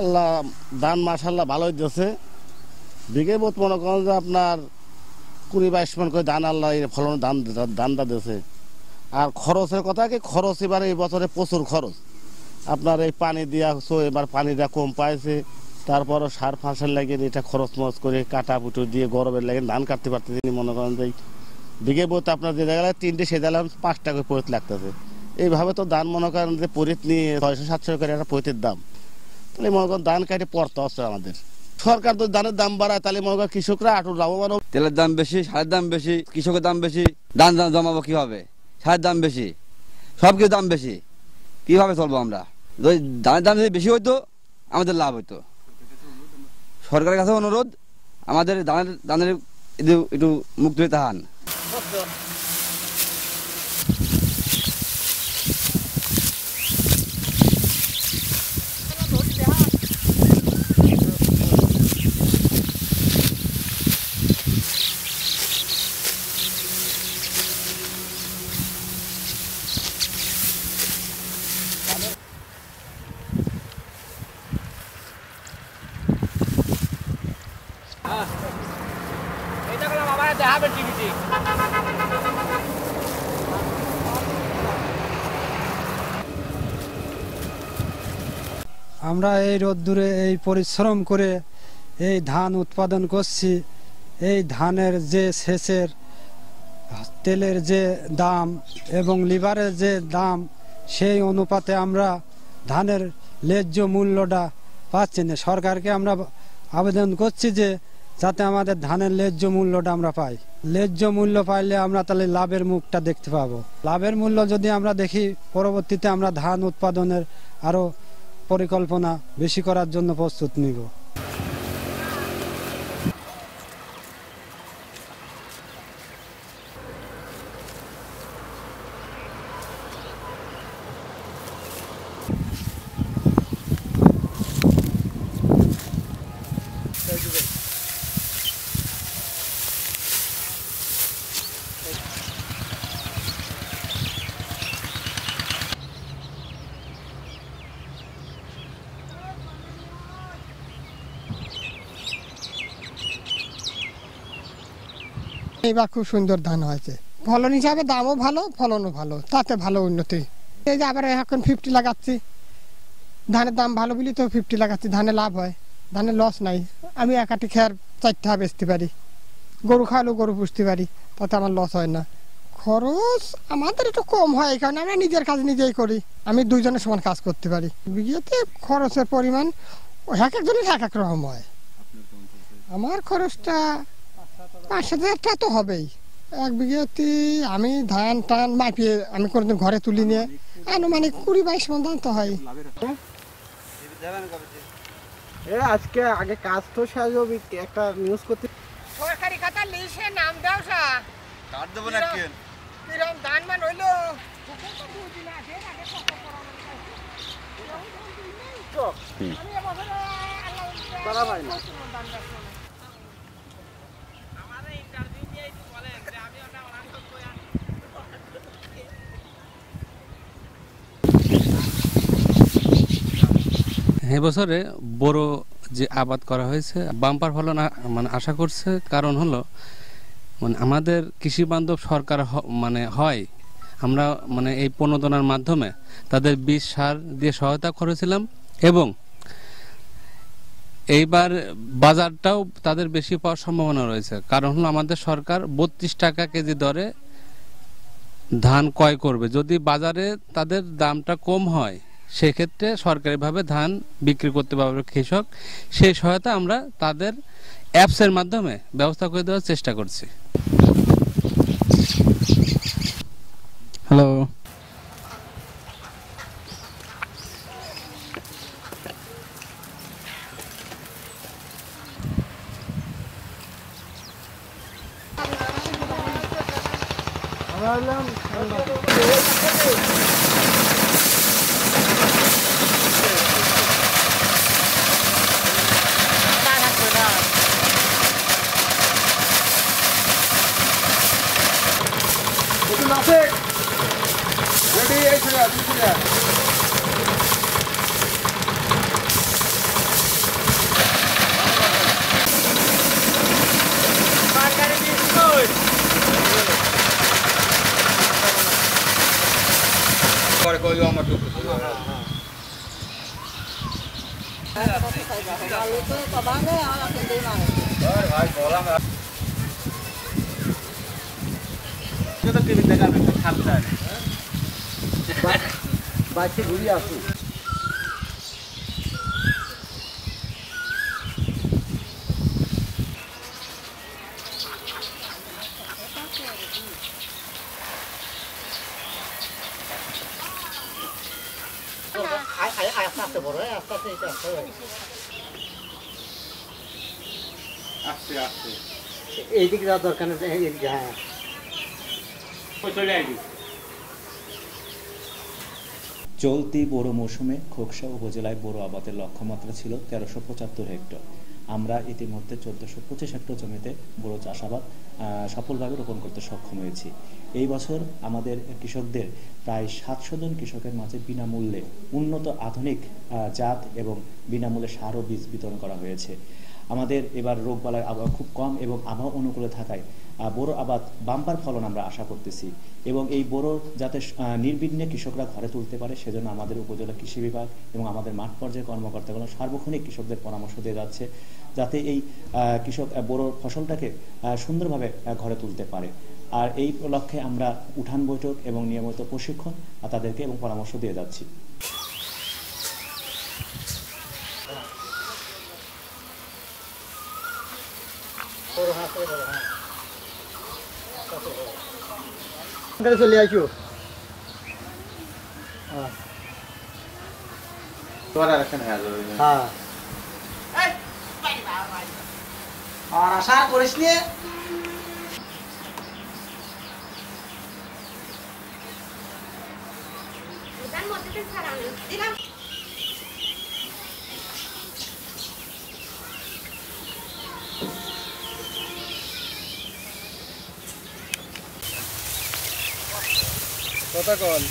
আল্লাহ ধান মাশাআল্লাহ ভালোই দিয়েছে। বিঘে বোধ মনে করেন যে আপনার 20-22 মণ করে ধান আল্লাহ ফলন ধানটা দিয়েছে। আর খরচের কথা কি, খরচ এবার এই বছরে প্রচুর খরচ। আপনার এই পানি দিয়া এবার পানিটা কম পাইছে, তারপরও সার ফাঁসের লাগে এটা খরচ মরচ করে কাটা পুটো দিয়ে গরমের লাগে ধান কাটতে পারতেছি মনে করেন যে বিঘে বোধ আপনার যে জায়গায় 3টে সে জায়গায় 5 টাকা পরিত লাগতেছে। এইভাবে তো ধান মনে করেন যে পরিত নিয়ে 600-700 করে একটা পরিতের দাম, তাহলে মনে করেন ধান কাটে পড়তে হচ্ছে আমাদের। সরকার তো ধানের দাম বাড়ায়, তাহলে মনে করেন কৃষকরা আটুর লাভবান। তেলের দাম বেশি, সারের দাম বেশি, কৃষকের দাম বেশি, ধান জমাবো কিভাবে? সারের দাম বেশি, সব কিছু দাম বেশি, কিভাবে চলবো আমরা? যদি ধানের দাম যদি বেশি হইতো আমাদের লাভ হইতো। সরকারের কাছে অনুরোধ, আমাদের ধানের একটু মুক্ত হইতে হান। আমরা এই রোদ্দুরে এই পরিশ্রম করে এই ধান উৎপাদন করছি। এই ধানের যে সেচের তেলের যে দাম এবং লিভারের যে দাম, সেই অনুপাতে আমরা ধানের ন্যায্য মূল্যটা পাচ্ছি না। সরকারকে আমরা আবেদন করছি যে যাতে আমাদের ধানের ন্যায্য মূল্যটা আমরা পাই। ন্যায্য মূল্য পাইলে আমরা তাহলে লাভের মুখটা দেখতে পাবো। লাভের মূল্য যদি আমরা দেখি, পরবর্তীতে আমরা ধান উৎপাদনের আরও পরিকল্পনা বেশি করার জন্য প্রস্তুত নিব। এবার খুব সুন্দর ধান হয়েছে, ফলন হিসাবে দামও ভালো, ফলনও ভালো, তাতে ভালো উন্নতি। এই যে আবার এখন 50 লাগাচ্ছি, ধানের দাম ভালো বলি তো 50 লাগাচ্ছি, ধানে লাভ হয়, ধানে লস নাই। আমি একাটি খেয়ার 4টা বেচতে পারি, গরু খাওয়ালেও গরু পুষতে পারি, তাতে আমার লস হয় না। খরচ আমাদের একটু কম হয়, এই কারণে আমরা নিজের কাজ নিজেই করি। আমি 2 জনের সমান কাজ করতে পারি। বিঘেতে খরচের পরিমাণ এক একজনের এক এক রকম হয়। আমার খরচটা 5,000 টাকা তো হবেই। 1 বিঘেতে আমি ধান টান মাপিয়ে আমি কোনোদিন ঘরে তুলি নিয়ে আনুমানিক 20-22 মণ ধান তো হয়। আজকে আগে কাজ তো শেষ হবে, একটা নিউজ করতে সরকারি খাতা লিখে নাম দাও সা কাট দেব না কেন? কিরম ধান মান হইলো করা হয় না। এবছরে বড় যে আবাদ করা হয়েছে বাম্পার ফলন মানে আশা করছে। কারণ হলো মানে আমাদের কৃষি বান্ধব সরকার মানে হয়, আমরা মানে এই প্রণোদনার মাধ্যমে তাদের বীজ সার দিয়ে সহায়তা করেছিলাম এবং এইবার বাজারটাও তাদের বেশি পাওয়ার সম্ভাবনা রয়েছে। কারণ হলো আমাদের সরকার 32 টাকা কেজি দরে ধান ক্রয় করবে। যদি বাজারে তাদের দামটা কম হয় সেক্ষেত্রে সরকারিভাবে ধান বিক্রি করতে পারবে কৃষক। সেই সহায়তা আমরা তাদের অ্যাপসের মাধ্যমে ব্যবস্থা করে দেওয়ার চেষ্টা করছি। হ্যালো, রেডি, এই বাচ্চা ঘুরি আসুন আস্তে বড় আস্তে আস্তে এটা আস্তে আস্তে এইদিকে যাওয়ার দরকার নেই এইদিকে হ্যাঁ চলে আসবি চলতি বোরো মৌসুমে খোকসা উপজেলায় বোরো আবাদের লক্ষ্যমাত্রা ছিল 1375 হেক্টর। আমরা ইতিমধ্যে 1425 হেক্টর জমিতে বোরো চাষাবাদ সফলভাবে রোপণ করতে সক্ষম হয়েছি। এই বছর আমাদের কৃষকদের প্রায় 700 জন কৃষকের মাঝে বিনামূল্যে উন্নত আধুনিক জাত এবং বিনামূল্যে সার ও বীজ বিতরণ করা হয়েছে। আমাদের এবার রোগবালাই আবহাওয়া খুব কম এবং আবহাওয়া অনুকূলে থাকায় বোরো আবাদ বাম্পার ফলন আমরা আশা করতেছি এবং এই বোরো যাতে নির্বিঘ্নে কৃষকরা ঘরে তুলতে পারে সেজন্য আমাদের উপজেলা কৃষি বিভাগ এবং আমাদের মাঠ পর্যায়ে কর্মকর্তাগুলো সার্বক্ষণিক কৃষকদের পরামর্শ দিয়ে যাচ্ছে যাতে এই কৃষক বোরো ফসলটাকে সুন্দরভাবে ঘরে তুলতে পারে। আর এই লক্ষ্যে আমরা উঠান বৈঠক এবং নিয়মিত প্রশিক্ষণ তাদেরকে এবং পরামর্শ দিয়ে যাচ্ছি। চলে আসো আর আশা করিস নিয়ে কথা কন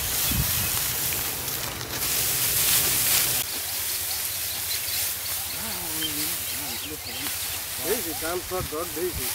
দাম তো দর দিয়েছি